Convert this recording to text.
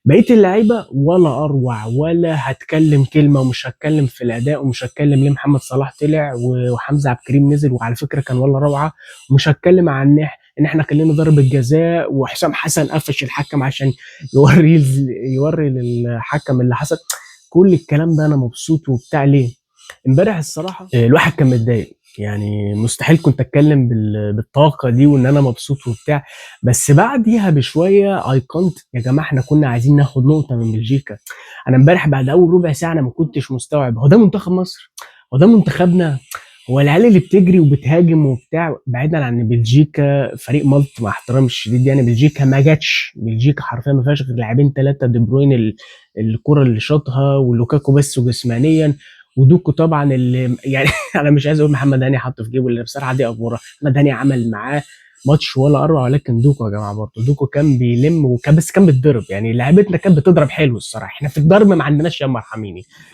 بقيه اللعيبه ولا اروع، ولا هتكلم كلمه، ومش هتكلم في الاداء، ومش هتكلم ليه محمد صلاح طلع وحمزه عبد الكريم نزل، وعلى فكره كان ولا روعه. ومش هتكلم عن ان احنا كان لنا ضربه جزاء، وحسام حسن قفش الحكم عشان يوري للحكم اللي حصل. كل الكلام ده انا مبسوط وبتاع ليه. امبارح الصراحه الواحد كان متضايق، يعني مستحيل كنت اتكلم بالطاقه دي وان انا مبسوط وبتاع. بس بعديها بشويه ايقنت يا جماعه احنا كنا عايزين ناخد نقطه من بلجيكا. انا امبارح بعد اول ربع ساعه انا ما كنتش مستوعب، هو ده منتخب مصر؟ هو ده منتخبنا؟ هو العيال اللي بتجري وبتهاجم وبتاع، بعيدا عن إن بلجيكا فريق مالط مع احترامي الشديد، يعني بلجيكا ما جاتش، بلجيكا حرفيا ما فيهاش غير لاعبين ثلاثه، دي بروين الكره اللي شاطها، ولوكاكو بس جسمانيا، ودوكو طبعا اللي يعني انا مش عايز اقول محمد هاني حطه في جيبه، اللي بصراحه دي افوره. محمد هاني عمل معاه ماتش ولا اروع، ولكن دوكو يا جماعه برضه دوكو كان بيلم، وكان بس كان بيتضرب، يعني لعيبتنا كانت بتضرب حلو الصراحه، احنا في الضرب ما عندناش يا مرحميني.